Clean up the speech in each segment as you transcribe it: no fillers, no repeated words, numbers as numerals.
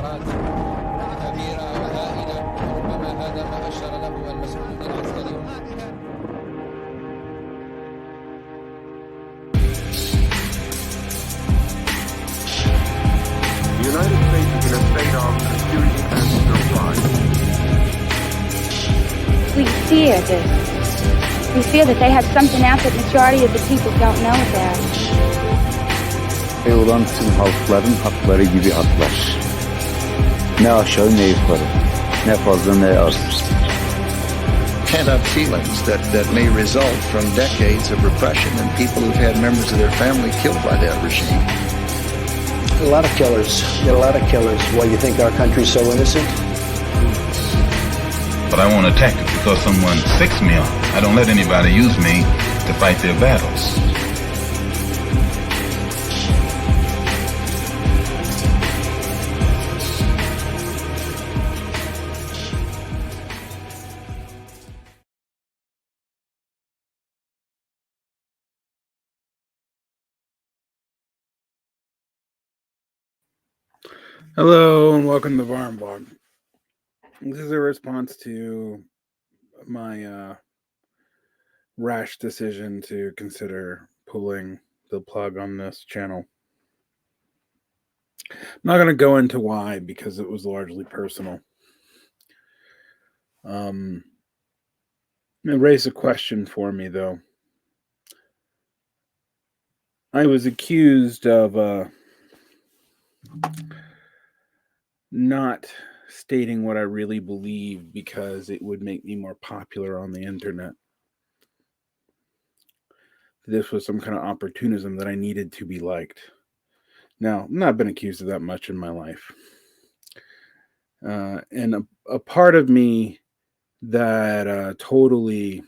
انتصارات كبيرة وهائلة، وربما هذا ما أشار له المسؤولون العسكريون. The United States is in a state of confusion and surprise. We fear this. We fear that they have something out that majority of the people don't know about. Olan tüm halkların hakları gibi haklar. Ne aşağı ne yukarı. Ne fazla ne az. Pent-up feelings that may result from decades of repression and people who've had members of their family killed by that regime. A lot of killers. Get a lot of killers. Why you think our country's so innocent? But I won't attack it because someone fixed me on. I don't let anybody use me to fight their battles. Hello and welcome to Varn Vlog. This is a response to my rash decision to consider pulling the plug on this channel. I'm not going to go into why, because it was largely personal. It raised a question for me, though. I was accused of not stating what I really believe because it would make me more popular on the internet. This was some kind of opportunism that I needed to be liked. Now, I've not been accused of that much in my life. And a part of me that totally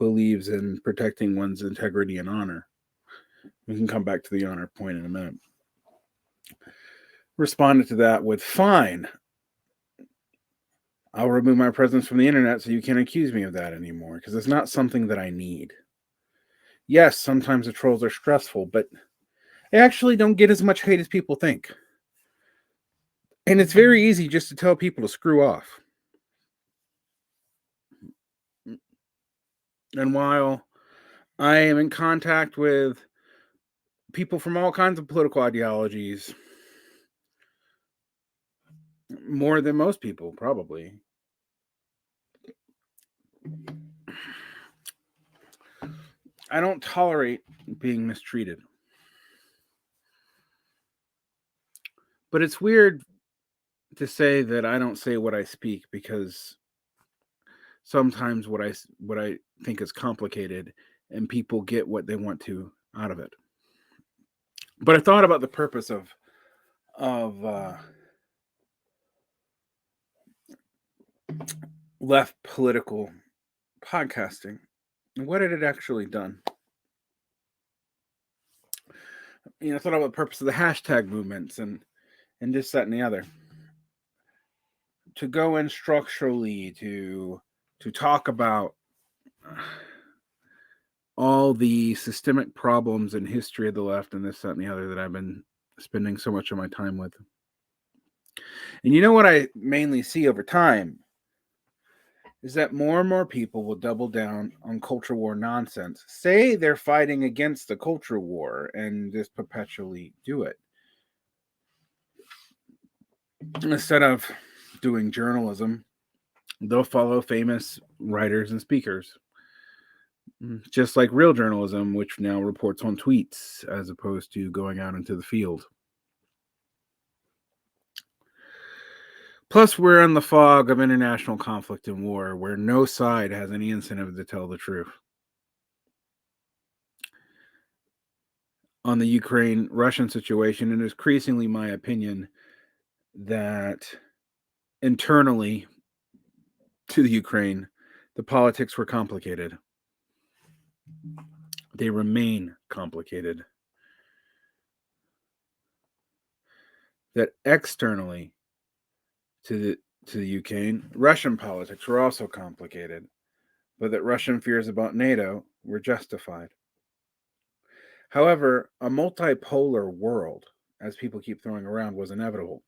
believes in protecting one's integrity and honor. We can come back to the honor point in a minute. Responded to that with, fine, I'll remove my presence from the internet so you can't accuse me of that anymore, because it's not something that I need. Yes, sometimes the trolls are stressful, but I actually don't get as much hate as people think. And it's very easy just to tell people to screw off. And while I am in contact with people from all kinds of political ideologies, more than most people, probably, I don't tolerate being mistreated. But it's weird to say that I don't say what I speak, because sometimes what I think is complicated and people get what they want to out of it. But I thought about the purpose of left political podcasting. What had it actually done? I thought about the purpose of the hashtag movements and this, that, and the other. To go in structurally to talk about all the systemic problems in history of the left and this, that, and the other that I've been spending so much of my time with. And you know what I mainly see over time is that more and more people will double down on culture war nonsense, say they're fighting against the culture war, and just perpetually do it. Instead of doing journalism, they'll follow famous writers and speakers. Just like real journalism, which now reports on tweets as opposed to going out into the field. Plus, we're in the fog of international conflict and war, where no side has any incentive to tell the truth. On the Ukraine-Russian situation, it is increasingly my opinion that internally to the Ukraine, the politics were complicated. They remain complicated. That externally to the Ukraine, Russian politics were also complicated, but that Russian fears about NATO were justified. However, a multipolar world, as people keep throwing around, was inevitable.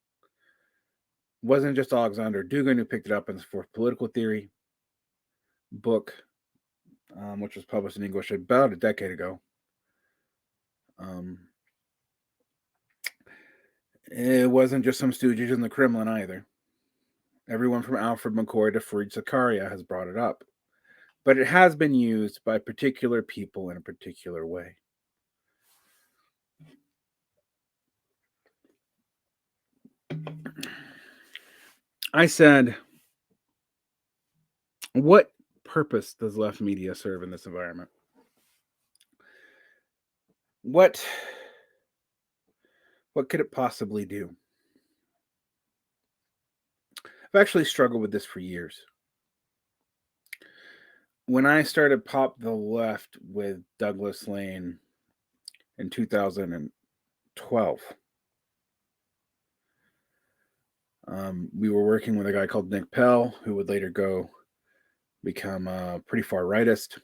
wasn't just Alexander Dugin who picked it up in his Fourth Political Theory book, which was published in English about a decade ago. It wasn't just some stooges in the Kremlin either. Everyone from Alfred McCoy to Fareed Zakaria has brought it up. But it has been used by particular people in a particular way. I said, what purpose does left media serve in this environment? What could it possibly do? I've actually struggled with this for years. When I started Pop the Left with Douglas Lane in 2012, we were working with a guy called Nick Pell, who would later go become a pretty far rightist.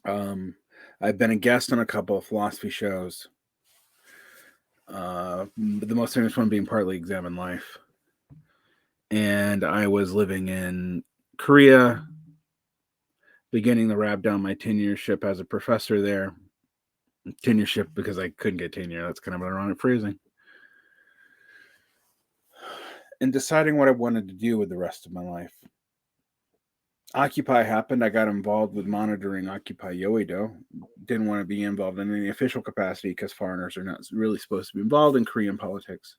I've been a guest on a couple of philosophy shows. The most famous one being Partly Examined Life. And I was living in Korea, beginning to wrap down my tenureship as a professor there. Tenureship because I couldn't get tenure. That's kind of ironic phrasing. And deciding what I wanted to do with the rest of my life. Occupy happened. I got involved with monitoring Occupy Yoido. Didn't want to be involved in any official capacity because foreigners are not really supposed to be involved in Korean politics.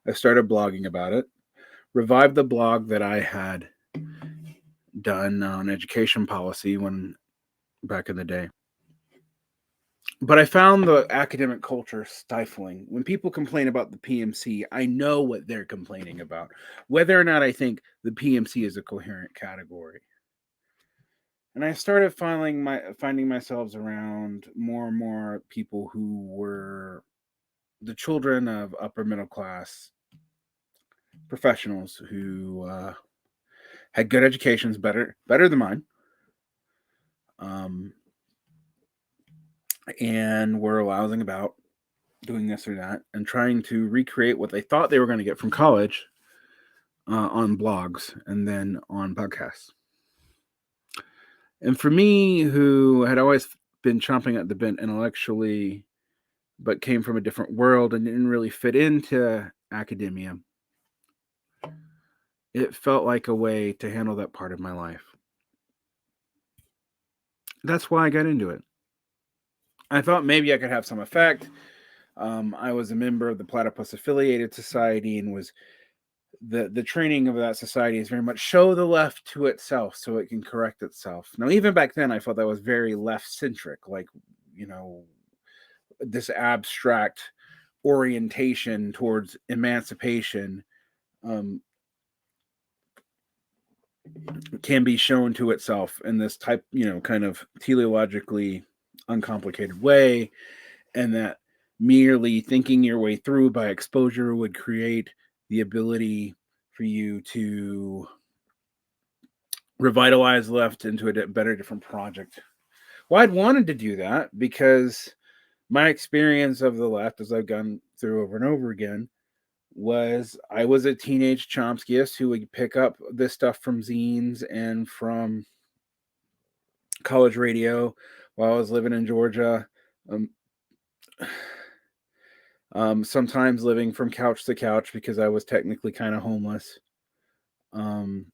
I started blogging about it. Revived the blog that I had done on education policy back in the day. But I found the academic culture stifling. When people complain about the PMC, I know what they're complaining about, whether or not I think the PMC is a coherent category. And I started finding myself around more and more people who were the children of upper middle class professionals who had good educations, better than mine, and were lousing about doing this or that and trying to recreate what they thought they were going to get from college on blogs and then on podcasts. And for me, who had always been chomping at the bit intellectually, but came from a different world and didn't really fit into academia, it felt like a way to handle that part of my life. That's why I got into it. I thought maybe I could have some effect. I was a member of the Platypus Affiliated Society and was the training of that society is very much show the left to itself so it can correct itself. Now, even back then, I felt that was very left-centric, like, this abstract orientation towards emancipation can be shown to itself in this type, kind of teleologically uncomplicated way, and that merely thinking your way through by exposure would create the ability for you to revitalize left into a better, different project. Well, I'd wanted to do that because my experience of the left, as I've gone through over and over again, was I was a teenage Chomskyist who would pick up this stuff from zines and from college radio while I was living in Georgia. Sometimes living from couch to couch because I was technically kind of homeless. And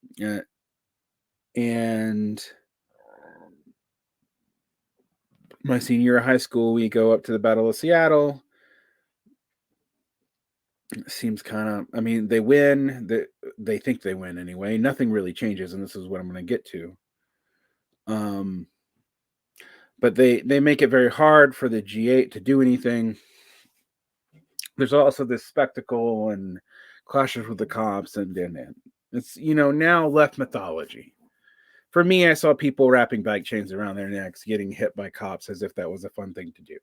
my senior year of high school, we go up to the Battle of Seattle. It seems kind of, they win. They think they win anyway. Nothing really changes, and this is what I'm going to get to. But they make it very hard for the G8 to do anything. There's also this spectacle and clashes with the cops, and it's, now left mythology. For me, I saw people wrapping bike chains around their necks, getting hit by cops as if that was a fun thing to do.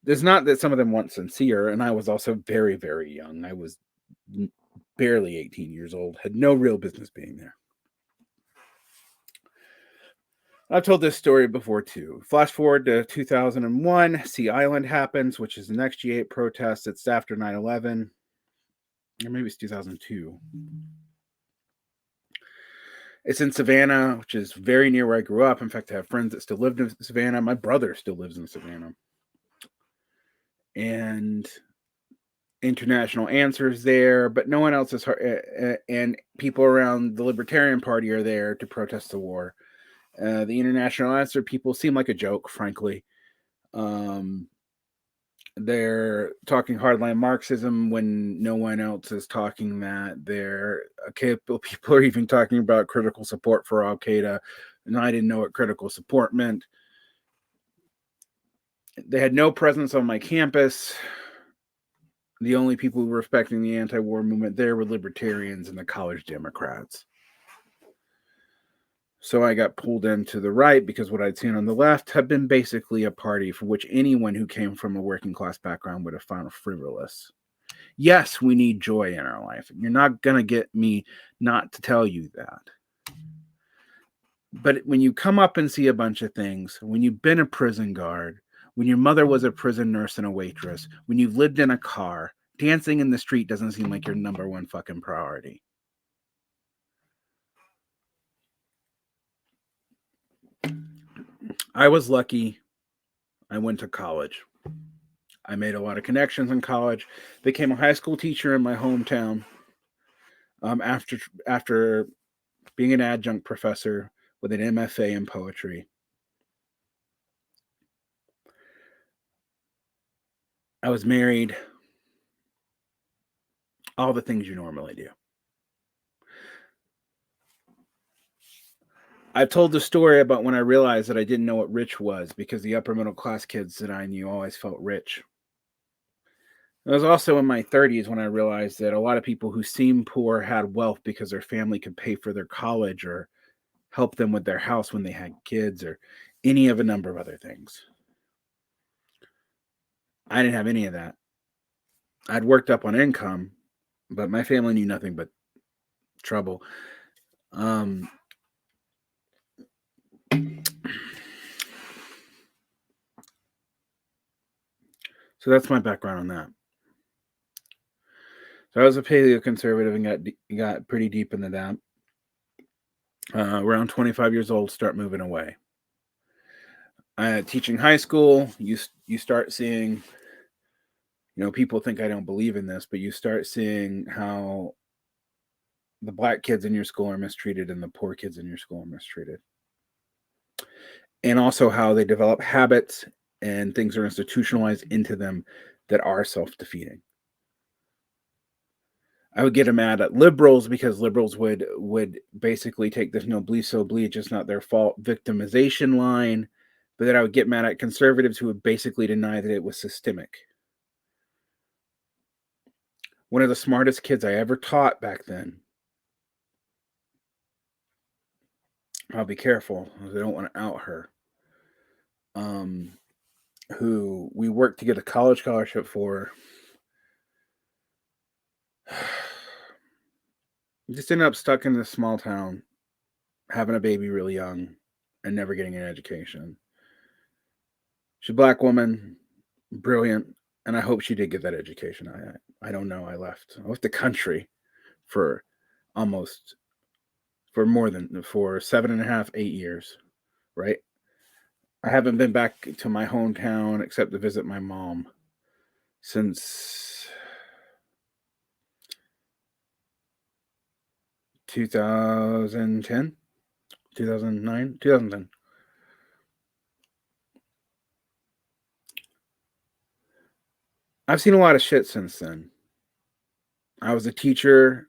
It's not that some of them weren't sincere, and I was also very, very young. I was barely 18 years old, had no real business being there. I've told this story before, too. Flash forward to 2001, Sea Island happens, which is the next G8 protest. It's after 9/11. or maybe it's 2002. It's in Savannah, which is very near where I grew up. In fact, I have friends that still lived in Savannah. My brother still lives in Savannah. And International Answers there, but no one else is. And people around the Libertarian Party are there to protest the war. The International Answer people seem like a joke, frankly. They're talking hardline Marxism when no one else is talking that. People are even talking about critical support for Al Qaeda, and I didn't know what critical support meant. They had no presence on my campus. The only people who were respecting the anti-war movement there were libertarians and the college Democrats. So I got pulled into the right because what I'd seen on the left had been basically a party for which anyone who came from a working class background would have found frivolous. Yes, we need joy in our life. You're not going to get me not to tell you that. But when you come up and see a bunch of things, when you've been a prison guard, when your mother was a prison nurse and a waitress, when you've lived in a car, dancing in the street doesn't seem like your number one fucking priority. I was lucky. I went to college. I made a lot of connections in college. Became a high school teacher in my hometown. After being an adjunct professor with an MFA in poetry. I was married. All the things you normally do. I've told the story about when I realized that I didn't know what rich was because the upper middle class kids that I knew always felt rich. I was also in my 30s when I realized that a lot of people who seemed poor had wealth because their family could pay for their college or help them with their house when they had kids or any of a number of other things. I didn't have any of that. I'd worked up on income, but my family knew nothing but trouble. So that's my background on that. So I was a paleoconservative and got pretty deep into that. Around 25 years old, start moving away. Teaching high school, you start seeing, people think I don't believe in this, but you start seeing how the black kids in your school are mistreated and the poor kids in your school are mistreated. And also how they develop habits and things are institutionalized into them that are self-defeating. I would get mad at liberals because liberals would basically take this no bleed so bleed, just not their fault victimization line. But then I would get mad at conservatives who would basically deny that it was systemic. One of the smartest kids I ever taught back then, I'll be careful, I don't want to out her, who we worked to get a college scholarship for, just ended up stuck in this small town, having a baby really young, and never getting an education. She's a black woman, brilliant, and I hope she did get that education. I don't know. I left the country for 7.5, 8 years, right? I haven't been back to my hometown except to visit my mom since 2010, 2009, 2010. I've seen a lot of shit since then. I was a teacher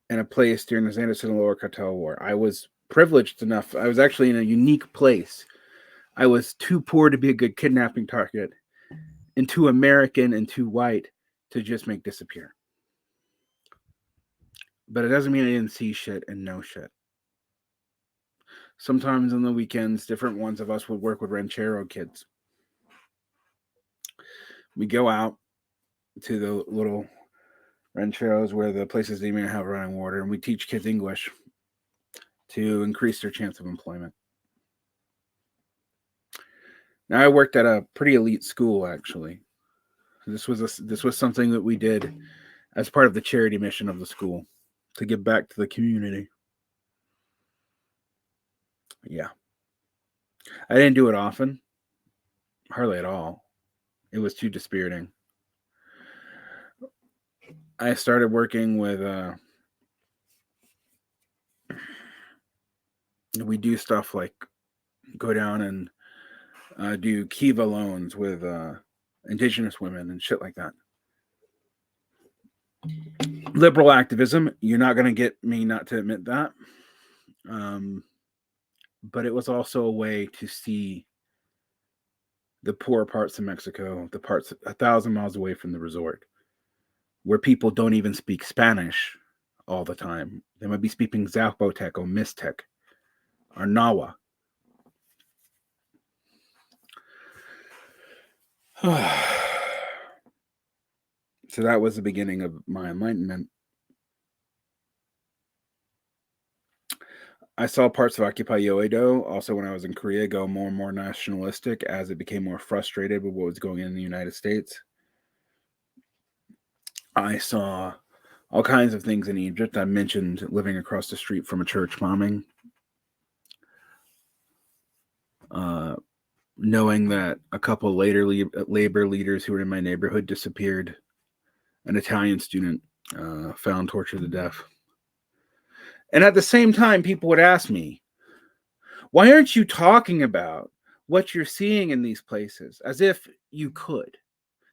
in a place during the Sanderson and Lower Cartel War. I was privileged enough. I was actually in a unique place. I was too poor to be a good kidnapping target and too American and too white to just make disappear. But it doesn't mean I didn't see shit and know shit. Sometimes on the weekends, different ones of us would work with ranchero kids. We go out to the little rancheros where the places didn't even have running water, and we teach kids English to increase their chance of employment. Now, I worked at a pretty elite school, actually. This was something that we did as part of the charity mission of the school to give back to the community. Yeah. I didn't do it often, hardly at all. It was too dispiriting. I started working with, we do stuff like go down and do Kiva loans with indigenous women and shit like that. Liberal activism, you're not going to get me not to admit that. But it was also a way to see the poor parts of Mexico, the parts 1,000 miles away from the resort, where people don't even speak Spanish all the time. They might be speaking Zapotec or Mixtec or Nawa. So that was the beginning of my enlightenment. I saw parts of Occupy Yoedo, also when I was in Korea, go more and more nationalistic as it became more frustrated with what was going on in the United States. I saw all kinds of things in Egypt. I mentioned living across the street from a church bombing. Knowing that a couple later labor leaders who were in my neighborhood disappeared. An Italian student found tortured to death. And at the same time, people would ask me, why aren't you talking about what you're seeing in these places as if you could?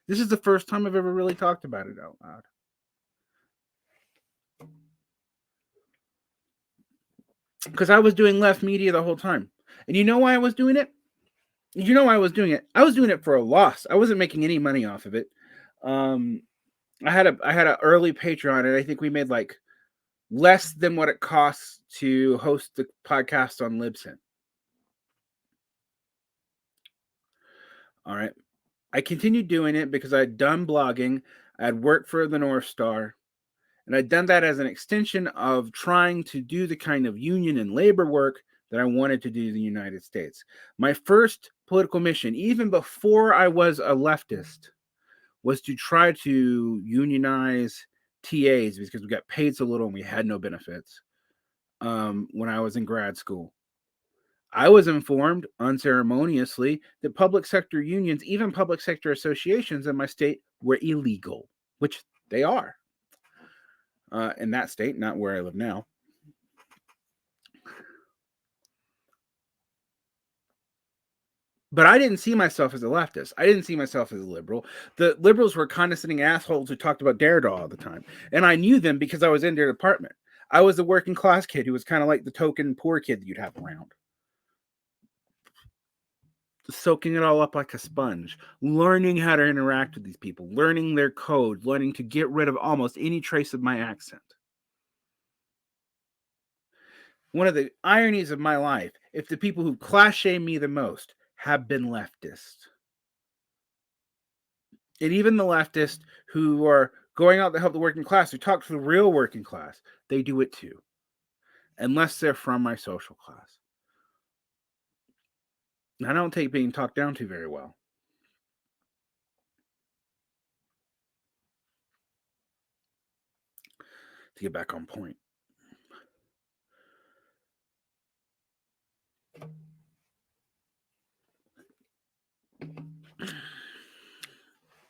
This is the first time I've ever really talked about it out loud. Because I was doing left media the whole time. And you know why I was doing it? You know why I was doing it? I was doing it for a loss. I wasn't making any money off of it. I had an early Patreon, and I think we made like less than what it costs to host the podcast on Libsyn. All right. I continued doing it because I'd done blogging. I'd worked for the North Star, and I'd done that as an extension of trying to do the kind of union and labor work that I wanted to do in the United States. My first political mission, even before I was a leftist, was to try to unionize TAs because we got paid so little and we had no benefits when I was in grad school. I was informed unceremoniously that public sector unions, even public sector associations in my state, were illegal, which they are in that state, not where I live now. But I didn't see myself as a leftist. I didn't see myself as a liberal. The liberals were condescending assholes who talked about Derick all the time. And I knew them because I was in their department. I was a working class kid who was kind of like the token poor kid that you'd have around. Soaking it all up like a sponge. Learning how to interact with these people. Learning their code. Learning to get rid of almost any trace of my accent. One of the ironies of my life, if the people who class shame me the most have been leftists. And even the leftists who are going out to help the working class, who talk to the real working class, they do it too. Unless they're from my social class. And I don't take being talked down to very well. To get back on point.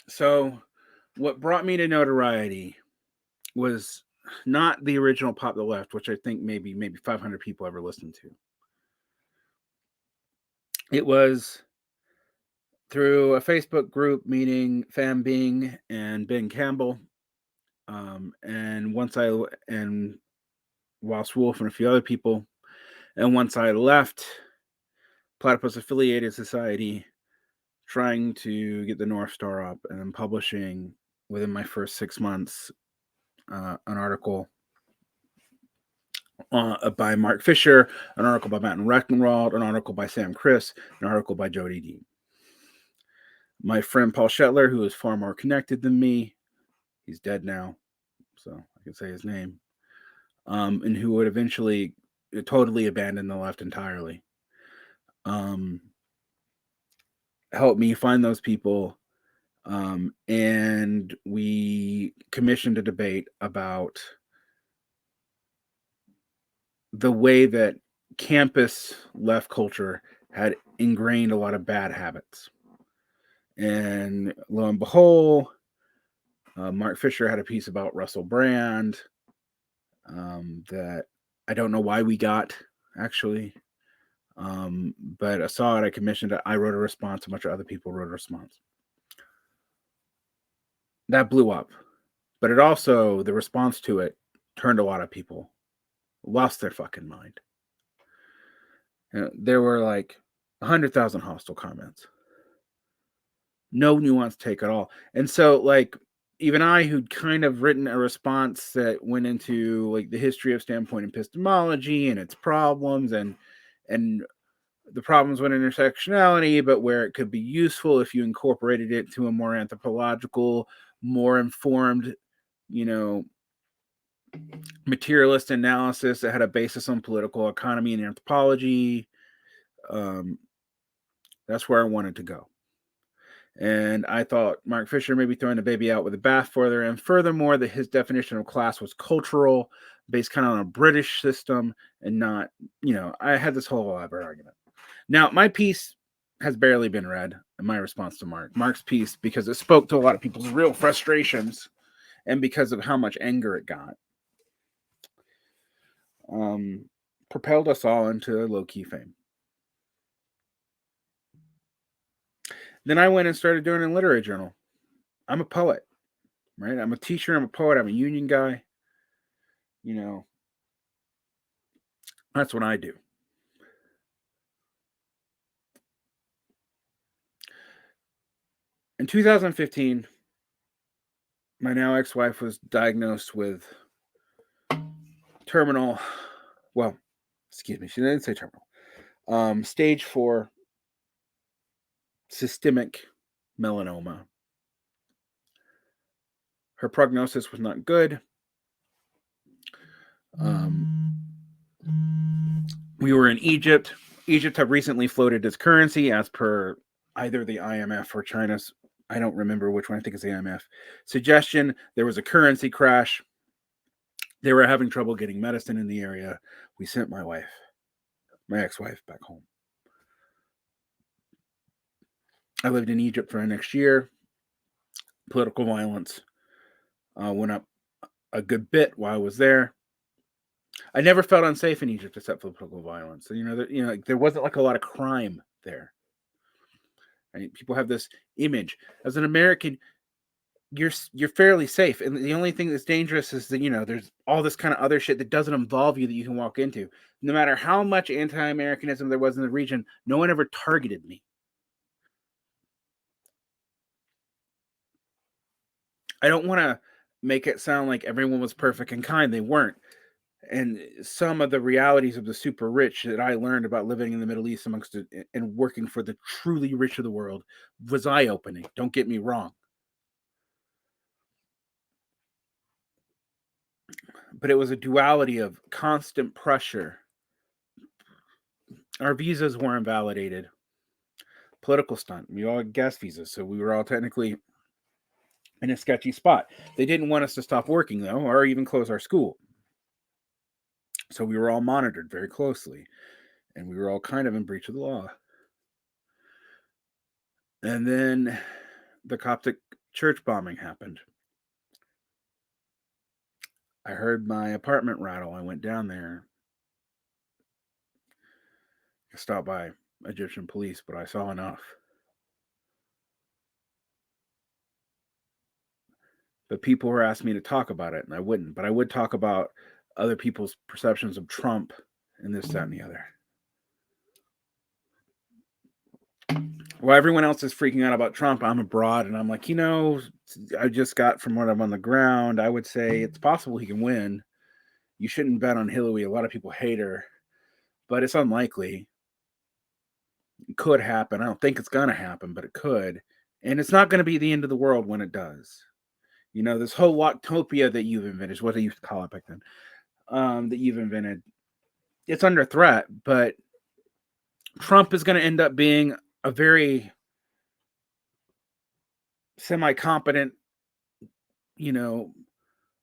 So, what brought me to notoriety was not the original Pop the Left, which I think maybe 500 people ever listened to. It was through a Facebook group meeting Pham Bing and Ben Campbell, and Whilst Wolf and a few other people, and once I left Platypus Affiliated Society, trying to get the North Star up, and then publishing within my first 6 months an article by Mark Fisher, an article by Matt Reckenwald, an article by Sam Chris, an article by Jody Dean. My friend Paul Shetler, who is far more connected than me, he's dead now, so I can say his name, and who would eventually totally abandon the left entirely, helped me find those people, And we commissioned a debate about the way that campus left culture had ingrained a lot of bad habits. And lo and behold, Mark Fisher had a piece about Russell Brand that I don't know why we got, actually. But I saw it, I commissioned it, I wrote a response, a bunch of other people wrote a response. That blew up. But it also, the response to it turned a lot of people, lost their fucking mind. There were like 100,000 hostile comments. No nuance take at all. And so, like, even I, who'd kind of written a response that went into like the history of standpoint epistemology and its problems and the problems with intersectionality, but where it could be useful if you incorporated it to a more anthropological, more informed, materialist analysis that had a basis on political economy and anthropology. That's where I wanted to go. And I thought Mark Fisher may be throwing the baby out with the bathwater. And furthermore, that his definition of class was cultural, based kind of on a British system and not, I had this whole elaborate argument. Now, my piece has barely been read in my response to Mark's piece, because it spoke to a lot of people's real frustrations and because of how much anger it got. Propelled us all into low-key fame. Then I went and started doing a literary journal. I'm a poet, right? I'm a teacher, I'm a poet, I'm a union guy. That's what I do. In 2015, my now ex-wife was diagnosed with terminal, she didn't say terminal, stage 4 systemic melanoma. Her prognosis was not good. We were in Egypt. Egypt had recently floated its currency as per either the IMF or China's, I don't remember which one, I think it's the IMF, suggestion. There was a currency crash. They were having trouble getting medicine in the area. We sent my ex-wife, back home. I lived in Egypt for the next year. Political violence went up a good bit while I was there. I never felt unsafe in Egypt except for political violence. So, there wasn't like a lot of crime there. Right? People have this image as an American, you're fairly safe, and the only thing that's dangerous is that there's all this kind of other shit that doesn't involve you that you can walk into. No matter how much anti-Americanism there was in the region, no one ever targeted me. I don't want to make it sound like everyone was perfect and kind. They weren't. And some of the realities of the super rich that I learned about living in the Middle East and working for the truly rich of the world was eye-opening. Don't get me wrong. But it was a duality of constant pressure. Our visas were invalidated. Political stunt. We all had gas visas, so we were all technically in a sketchy spot. They didn't want us to stop working, though, or even close our school. So we were all monitored very closely, and we were all kind of in breach of the law. And then the Coptic church bombing happened. I heard my apartment rattle. I went down there. I stopped by Egyptian police, but I saw enough. But people were asking me to talk about it, and I wouldn't. But I would talk about other people's perceptions of Trump and this, that, and the other. While everyone else is freaking out about Trump, I'm abroad, and I'm like, I just got from what I'm on the ground. I would say it's possible he can win. You shouldn't bet on Hillary. A lot of people hate her, but it's unlikely. It could happen. I don't think it's going to happen, but it could. And it's not going to be the end of the world when it does. This whole Watopia that you've invented, what they used to call it back then, that you've invented, it's under threat, but Trump is going to end up being a very semi-competent,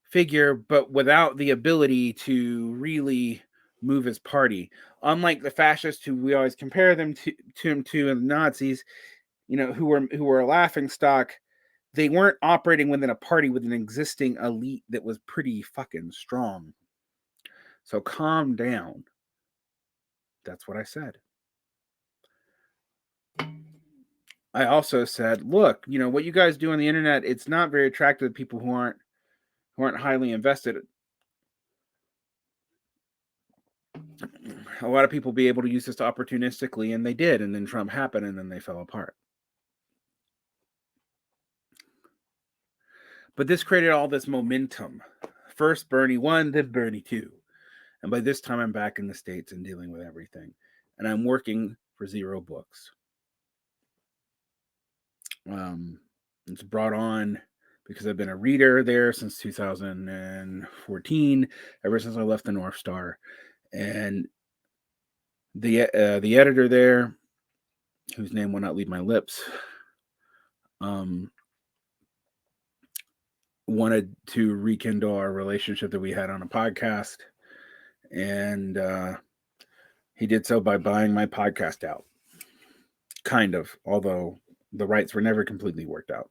figure, but without the ability to really move his party. Unlike the fascists who we always compare them to and the Nazis, who were a laughing stock, they weren't operating within a party with an existing elite that was pretty fucking strong. So calm down. That's what I said. I also said, look, what you guys do on the internet, it's not very attractive to people who aren't highly invested. A lot of people be able to use this opportunistically, and they did, and then Trump happened, and then they fell apart. But this created all this momentum. First Bernie 1, then Bernie 2. And by this time, I'm back in the States and dealing with everything. And I'm working for Zero Books. It's brought on because I've been a reader there since 2014, ever since I left the North Star. And the editor there, whose name will not leave my lips, wanted to rekindle our relationship that we had on a podcast. And he did so by buying my podcast out. Kind of, although the rights were never completely worked out.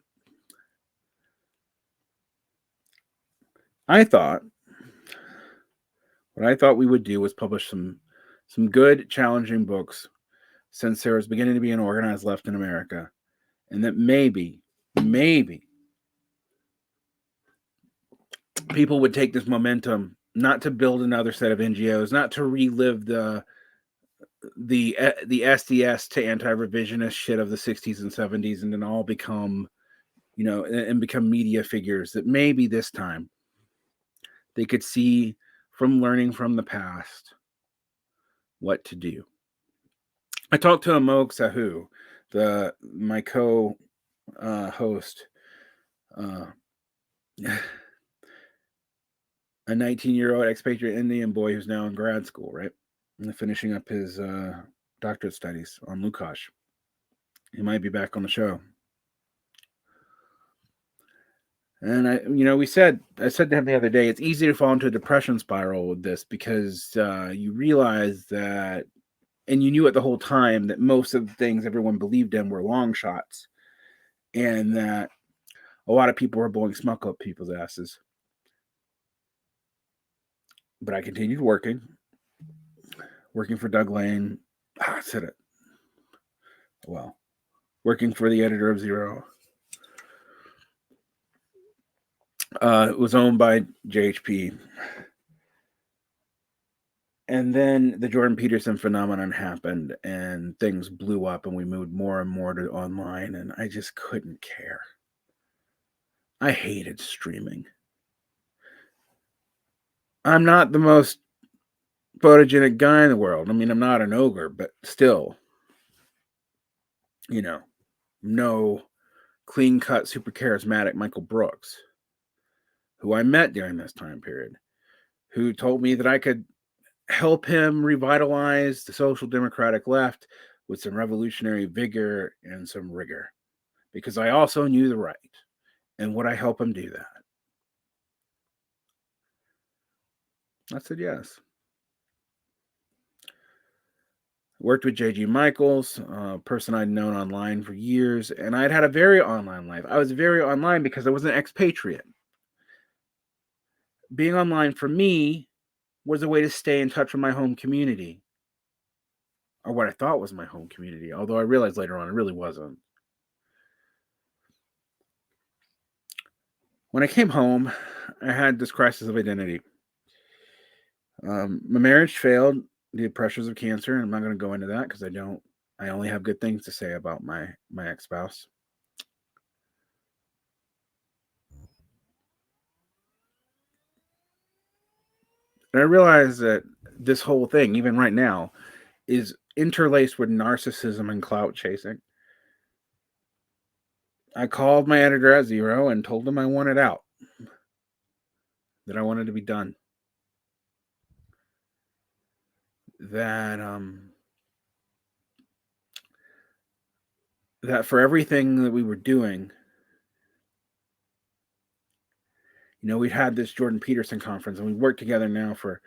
What I thought we would do was publish some good, challenging books, since there was beginning to be an organized left in America, and that maybe people would take this momentum, not to build another set of NGOs, not to relive the SDS to anti-revisionist shit of the 60s and 70s, and then all become, and become media figures. That maybe this time they could see from learning from the past what to do. I talked to Amog Sahu, my co-host, a 19-year-old expatriate Indian boy who's now in grad school, right? And finishing up his doctorate studies on Lukács. He might be back on the show. And I said to him the other day, it's easy to fall into a depression spiral with this, because you realize that, and you knew it the whole time, that most of the things everyone believed in were long shots, and that a lot of people were blowing smoke up people's asses. But I continued working for Doug Lane. I said it. Well, working for the editor of Zero. It was owned by JHP. And then the Jordan Peterson phenomenon happened, and things blew up, and we moved more and more to online, and I just couldn't care. I hated streaming. I'm not the most photogenic guy in the world. I mean, I'm not an ogre, but still, no clean-cut, super charismatic Michael Brooks, who I met during this time period, who told me that I could help him revitalize the social democratic left with some revolutionary vigor and some rigor, because I also knew the right. And would I help him do that? I said yes. Worked with J.G. Michaels, a person I'd known online for years, and I'd had a very online life. I was very online because I was an expatriate. Being online for me was a way to stay in touch with my home community, or what I thought was my home community, although I realized later on it really wasn't. When I came home, I had this crisis of identity. My marriage failed due to pressures of cancer, and I'm not going to go into that because I only have good things to say about my ex-spouse. And I realized that this whole thing, even right now, is interlaced with narcissism and clout chasing. I called my editor at Zero and told him I wanted out, that I wanted to be done. That for everything that we were doing, We had this Jordan Peterson conference, and we worked together now for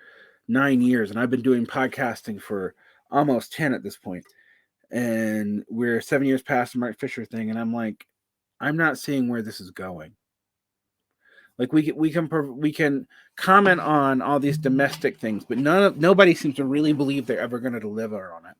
9 years, and I've been doing podcasting for almost 10 at this point. And we're 7 years past the Mark Fisher thing, and I'm like, I'm not seeing where this is going. Like we can comment on all these domestic things, but nobody seems to really believe they're ever going to deliver on it.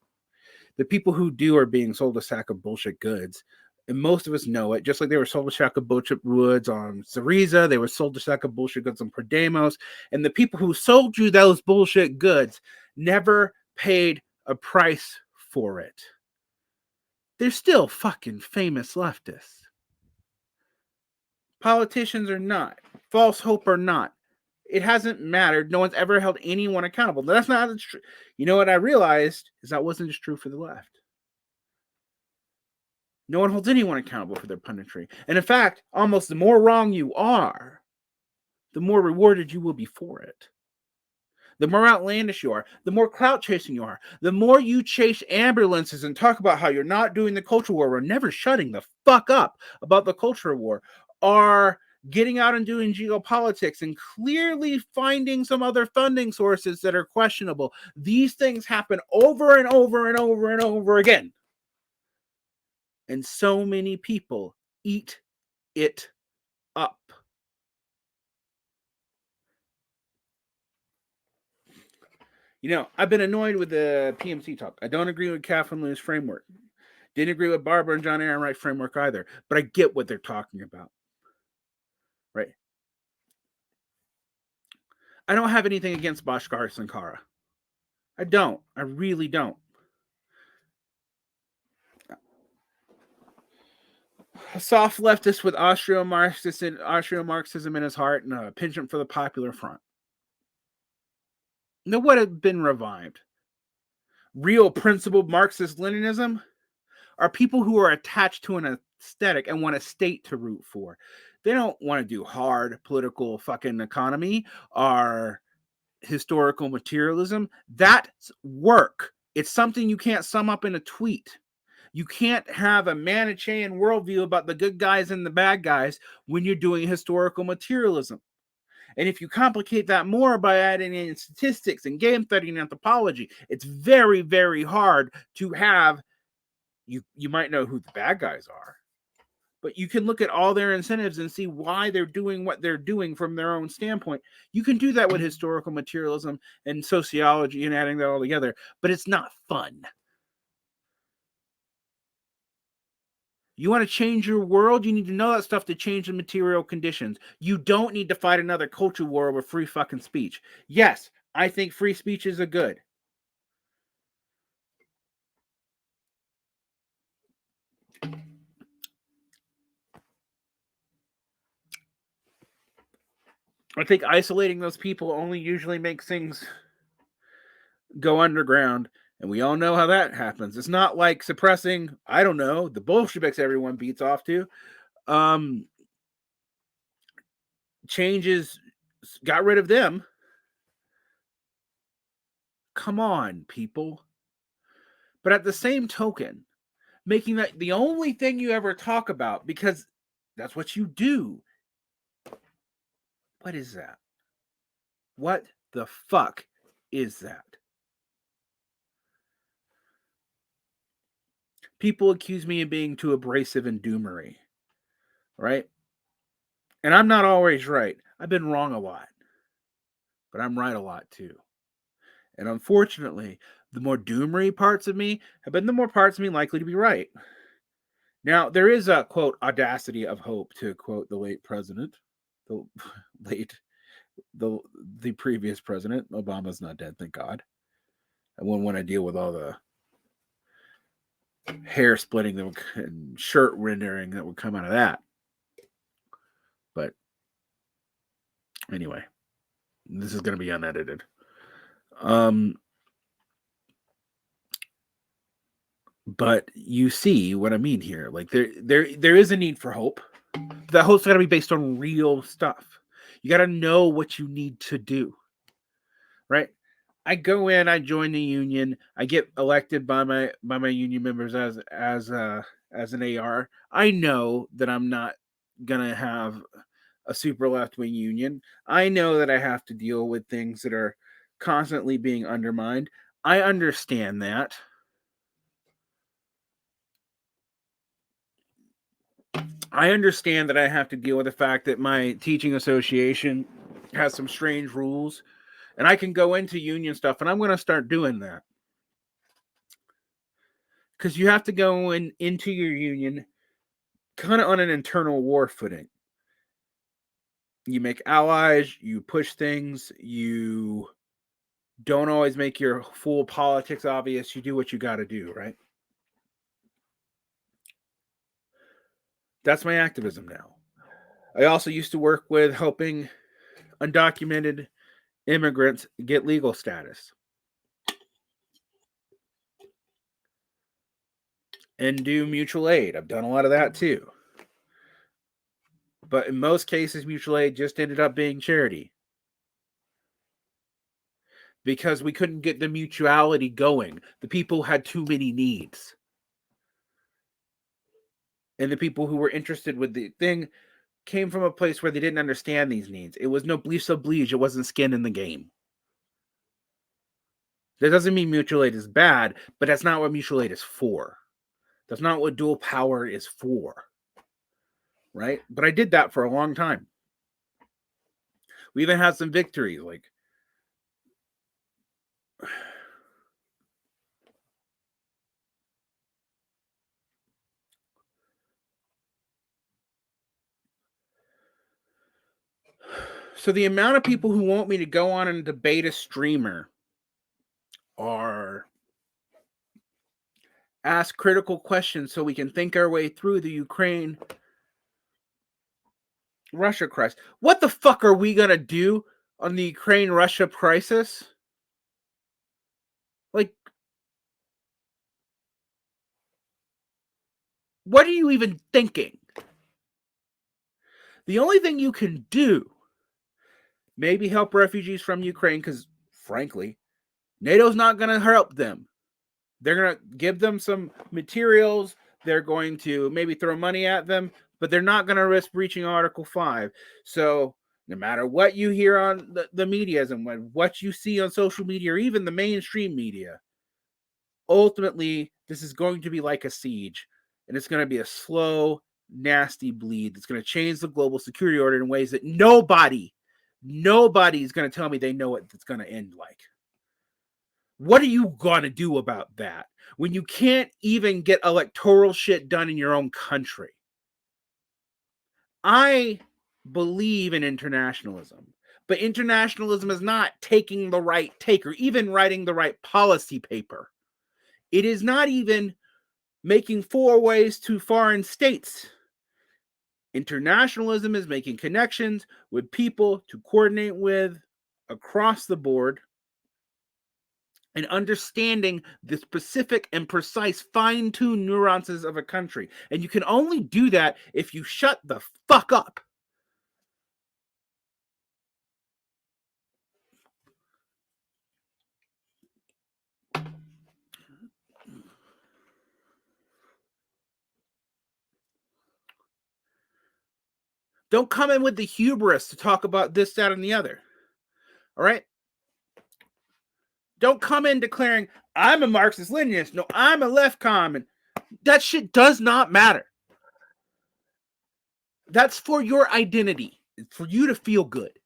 The people who do are being sold a sack of bullshit goods. And most of us know it, just like they were sold a sack of bullshit goods on Syriza, they were sold a sack of bullshit goods on Prodemos. And the people who sold you those bullshit goods never paid a price for it. They're still fucking famous leftists. Politicians are not. False hope or not. It hasn't mattered. No one's ever held anyone accountable. That's not true. You know what I realized is that wasn't just true for the left. No one holds anyone accountable for their punditry. And in fact, almost the more wrong you are, the more rewarded you will be for it. The more outlandish you are, the more clout chasing you are, the more you chase ambulances and talk about how you're not doing the culture war, or never shutting the fuck up about the culture war, are getting out and doing geopolitics and clearly finding some other funding sources that are questionable. These things happen over and over and over and over again. And so many people eat it up. I've been annoyed with the PMC talk. I don't agree with Catherine Lew's framework. Didn't agree with Barbara and John Ehrenreich framework either. But I get what they're talking about. Right? I don't have anything against Bhaskar Sankara. I don't. I really don't. A soft leftist with Austro-Marxism in his heart and a penchant for the Popular Front. That would have been revived. Real principled Marxist-Leninism are people who are attached to an aesthetic and want a state to root for. They don't want to do hard political fucking economy or historical materialism. That's work. It's something you can't sum up in a tweet. You can't have a Manichaean worldview about the good guys and the bad guys when you're doing historical materialism. And if you complicate that more by adding in statistics and game theory and anthropology, it's very, very hard to have. You might know who the bad guys are, but you can look at all their incentives and see why they're doing what they're doing from their own standpoint. You can do that with historical materialism and sociology and adding that all together, but it's not fun. You want to change your world? You need to know that stuff to change the material conditions. You don't need to fight another culture war over free fucking speech. Yes, I think free speech is a good. I think isolating those people only usually makes things go underground. And we all know how that happens. It's not like suppressing, I don't know, the Bolsheviks everyone beats off to. Changes, got rid of them. Come on, people. But at the same token, making that the only thing you ever talk about, because that's what you do. What is that? What the fuck is that? People accuse me of being too abrasive and doomery, right? And I'm not always right. I've been wrong a lot, but I'm right a lot too. And unfortunately, the more doomery parts of me have been the more parts of me likely to be right. Now, there is a, quote, audacity of hope, to quote the late president, the previous president. Obama's not dead, thank God. I wouldn't want to deal with all the hair splitting and shirt rendering that would come out of that. But anyway, this is going to be unedited. But you see what I mean here. Like there is a need for hope. That hope's got to be based on real stuff. You got to know what you need to do, right? I go in, I join the union, I get elected by my union members as an AR. I know that I'm not gonna have a super left-wing union. I know that I have to deal with things that are constantly being undermined. I understand that. I understand that I have to deal with the fact that my teaching association has some strange rules, and I can go into union stuff, and I'm going to start doing that. Because you have to go into your union kind of on an internal war footing. You make allies, you push things, you don't always make your full politics obvious. You do what you got to do, right? That's my activism now. I also used to work with helping undocumented immigrants get legal status and do mutual aid. I've done a lot of that too. But in most cases, mutual aid just ended up being charity because we couldn't get the mutuality going. The people had too many needs. And the people who were interested with the thing came from a place where they didn't understand these needs. It was no bleach oblige. It wasn't skin in the game. That doesn't mean mutual aid is bad, but that's not what mutual aid is for. That's not what dual power is for. Right? But I did that for a long time. We even had some victories, like so the amount of people who want me to go on and debate a streamer or ask critical questions so we can think our way through the Ukraine-Russia crisis. What the fuck are we gonna do on the Ukraine-Russia crisis? Like, what are you even thinking? The only thing you can do, maybe help refugees from Ukraine, because frankly, NATO's not going to help them. They're going to give them some materials. They're going to maybe throw money at them, but they're not going to risk breaching Article 5. So no matter what you hear on the media and what you see on social media or even the mainstream media, ultimately, this is going to be like a siege. And it's going to be a slow, nasty bleed that's going to change the global security order in ways that nobody's going to tell me they know what it's going to end like. What are you going to do about that when you can't even get electoral shit done in your own country? I believe in internationalism, but internationalism is not taking the right take or even writing the right policy paper. It is not even making forays to foreign states. Internationalism is making connections with people to coordinate with across the board and understanding the specific and precise fine-tuned nuances of a country. And you can only do that if you shut the fuck up. Don't come in with the hubris to talk about this, that, and the other. All right? Don't come in declaring, I'm a Marxist-Leninist. No, I'm a left common. That shit does not matter. That's for your identity. It's for you to feel good.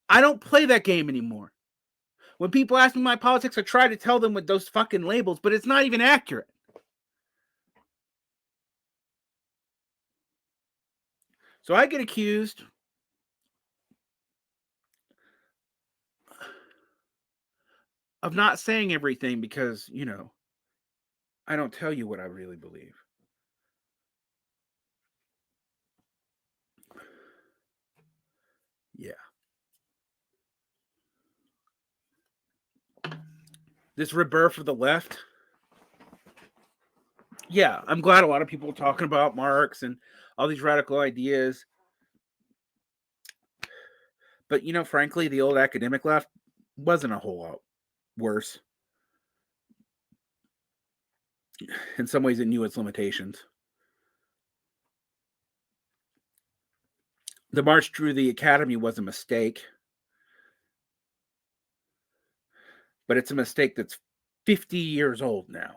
I don't play that game anymore. When people ask me my politics, I try to tell them with those fucking labels, but it's not even accurate. So I get accused of not saying everything because, I don't tell you what I really believe. Yeah. This rebirth of the left. Yeah, I'm glad a lot of people are talking about Marx and all these radical ideas. But, frankly, the old academic left wasn't a whole lot worse. In some ways, it knew its limitations. The march through the academy was a mistake, but it's a mistake that's 50 years old now.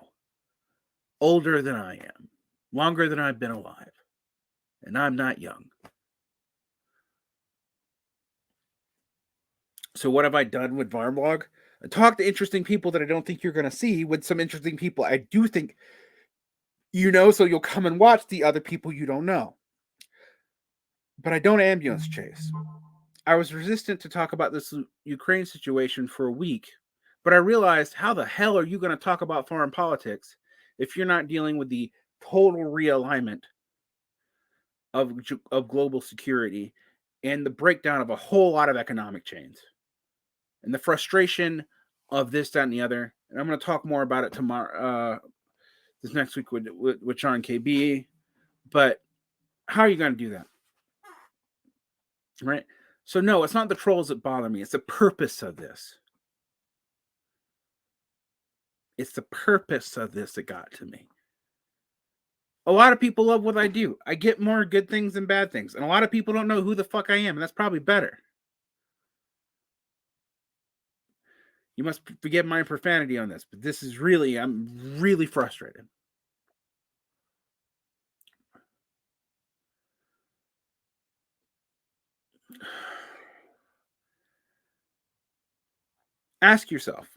Older than I am. Longer than I've been alive. And I'm not young. So what have I done with Varn Blog? I talk to interesting people that I don't think you're going to see with some interesting people I do think you know, so you'll come and watch the other people you don't know. But I don't ambulance chase. I was resistant to talk about this Ukraine situation for a week, but I realized, how the hell are you going to talk about foreign politics if you're not dealing with the total realignment of global security and the breakdown of a whole lot of economic chains and the frustration of this, that, and the other. And I'm going to talk more about it tomorrow, this next week with Sean KB. But how are you going to do that? Right? So no, it's not the trolls that bother me. It's the purpose of this. It's the purpose of this that got to me. A lot of people love what I do. I get more good things than bad things. And a lot of people don't know who the fuck I am. And that's probably better. You must forgive my profanity on this. But this is really, I'm really frustrated. Ask yourself,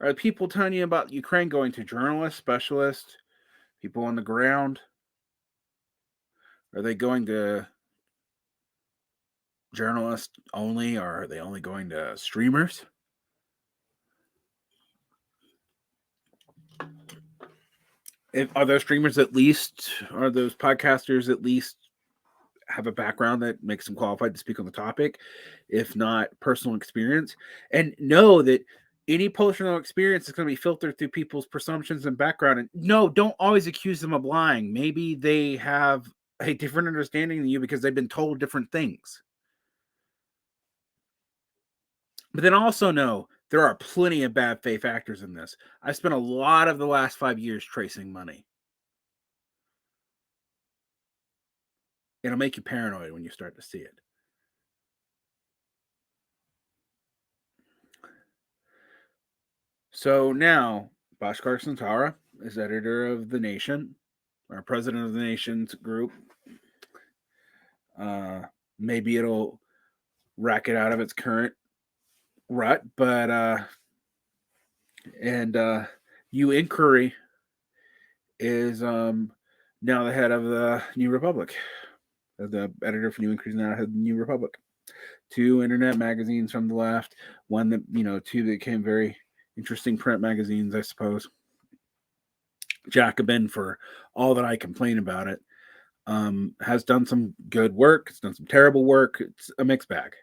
are the people telling you about Ukraine going to journalists, specialists, people on the ground? Are they going to journalists only, or are they only going to streamers? Are those streamers at least, are those podcasters at least have a background that makes them qualified to speak on the topic, if not personal experience? And know that any personal experience is going to be filtered through people's presumptions and background. And no, don't always accuse them of lying. Maybe they have a different understanding than you because they've been told different things. But then also know there are plenty of bad faith actors in this. I spent a lot of the last 5 years tracing money. It'll make you paranoid when you start to see it. So now, Bhaskar Santara is editor of The Nation, or president of The Nation's group. Maybe it'll rack it out of its current rut, but U Inquiry is now the head of the New Republic. The editor for New Inquiry is now head of the New Republic. 2 internet magazines from the left, one that, 2 that became very interesting print magazines, I suppose. Jacobin, for all that I complain about it, has done some good work. It's done some terrible work. It's a mixed bag.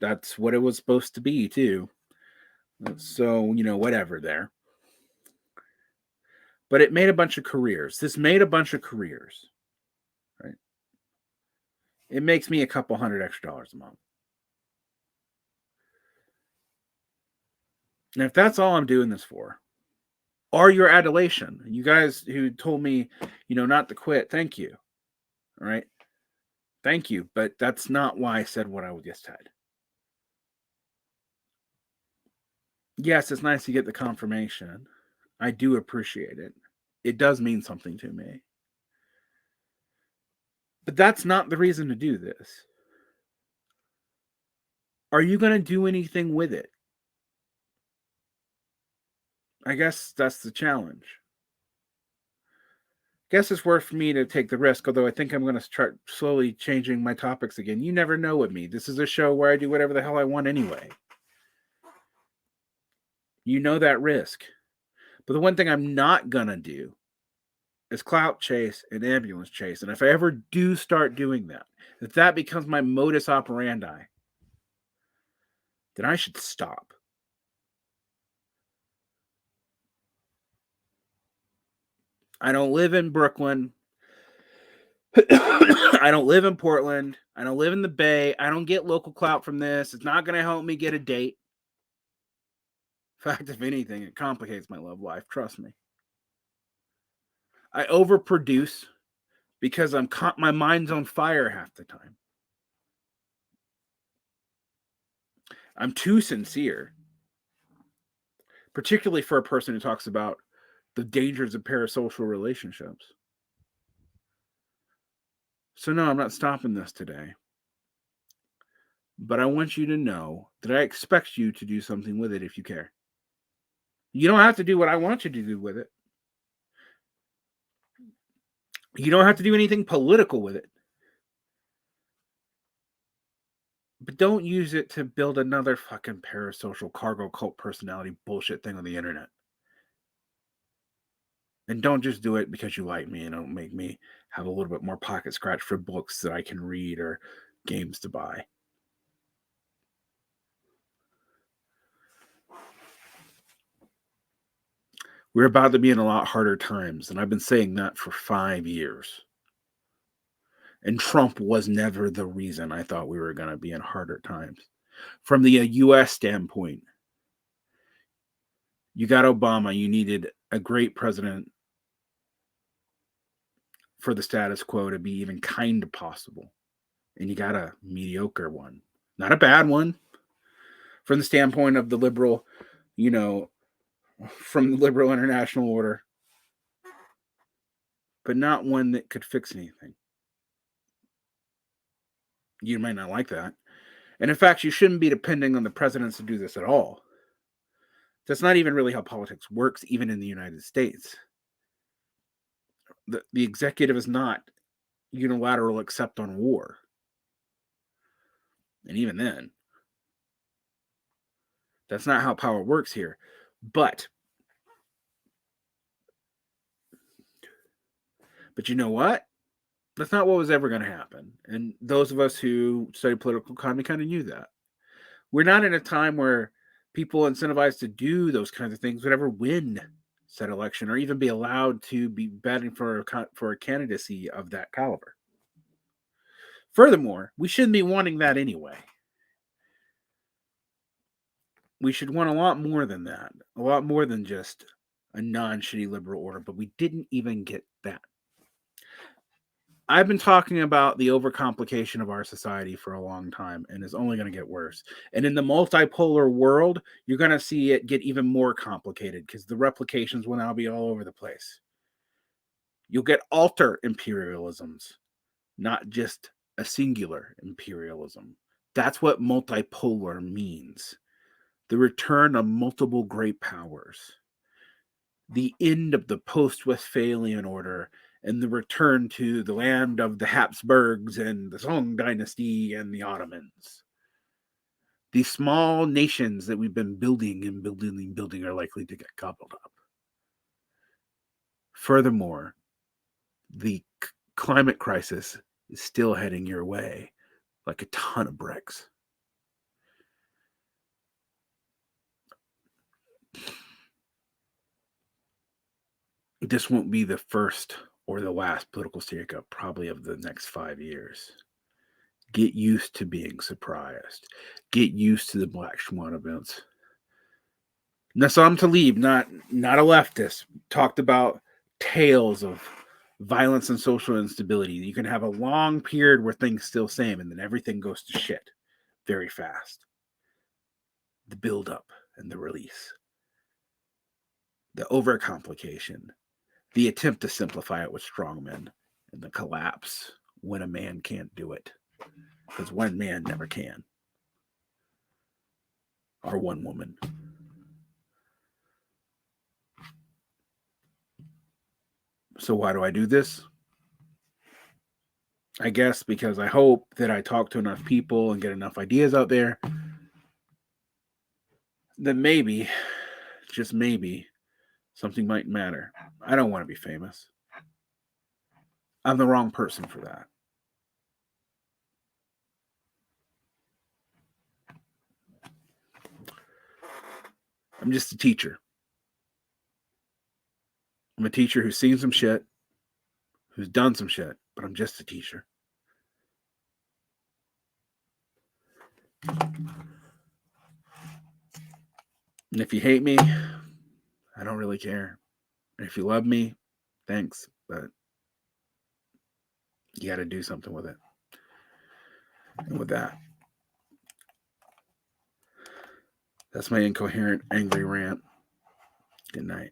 That's what it was supposed to be, too. So, whatever there. But it made a bunch of careers. This made a bunch of careers, right? It makes me a couple $100 extra a month. And if that's all I'm doing this for, or your adulation, you guys who told me, not to quit, thank you. All right? Thank you. But that's not why I said what I just said. Yes, it's nice to get the confirmation. I do appreciate it. It does mean something to me. But that's not the reason to do this. Are you going to do anything with it? I guess that's the challenge. Guess it's worth for me to take the risk, although I think I'm going to start slowly changing my topics again. You never know with me. This is a show where I do whatever the hell I want anyway. You know that risk. But the one thing I'm not going to do is clout chase and ambulance chase. And if I ever do start doing that, if that becomes my modus operandi, then I should stop. I don't live in Brooklyn. I don't live in Portland. I don't live in the Bay. I don't get local clout from this. It's not going to help me get a date. In fact, if anything, it complicates my love life. Trust me. I overproduce. because my mind's on fire half the time. I'm too sincere, particularly for a person who talks about the dangers of parasocial relationships. So no, I'm not stopping this today. But I want you to know that I expect you to do something with it if you care. You don't have to do what I want you to do with it. You don't have to do anything political with it. But don't use it to build another fucking parasocial cargo cult personality bullshit thing on the internet. And don't just do it because you like me and don't make me have a little bit more pocket scratch for books that I can read or games to buy. We're about to be in a lot harder times, and I've been saying that for 5 years. And Trump was never the reason I thought we were going to be in harder times. From the U.S. standpoint, you got Obama, you needed a great president for the status quo to be even kind of possible. And you got a mediocre one. Not a bad one. From the standpoint of the liberal, from the liberal international order. But not one that could fix anything. You might not like that. And in fact, you shouldn't be depending on the presidents to do this at all. That's not even really how politics works, even in the United States. The executive is not unilateral except on war. And even then, that's not how power works here. But you know what? That's not what was ever going to happen. And those of us who study political economy kind of knew that. We're not in a time where people incentivized to do those kinds of things would ever win said election or even be allowed to be betting for a candidacy of that caliber. Furthermore, we shouldn't be wanting that anyway. We should want a lot more than that, a lot more than just a non-shitty liberal order, but we didn't even get that. I've been talking about the overcomplication of our society for a long time, and it's only going to get worse. And in the multipolar world, you're going to see it get even more complicated because the replications will now be all over the place. You'll get alter imperialisms, not just a singular imperialism. That's what multipolar means. The return of multiple great powers. The end of the post-Westphalian order and the return to the land of the Habsburgs and the Song dynasty and the Ottomans. These small nations that we've been building are likely to get gobbled up. Furthermore, the climate crisis is still heading your way like a ton of bricks. This won't be the first or the last political shakeup, probably of the next 5 years. Get used to being surprised. Get used to the black swan events. Nassim Taleb, not a leftist, talked about tales of violence and social instability. You can have a long period where things still same, and then everything goes to shit very fast. The buildup and the release. The overcomplication. The attempt to simplify it with strongmen, and the collapse when a man can't do it. Because one man never can. Or one woman. So why do I do this? I guess because I hope that I talk to enough people and get enough ideas out there that maybe, just maybe, something might matter. I don't want to be famous. I'm the wrong person for that. I'm just a teacher. I'm a teacher who's seen some shit, who's done some shit, but I'm just a teacher. And if you hate me, I don't really care. And if you love me, thanks, but You got to do something with it. And with that, that's my incoherent, angry rant. Good night.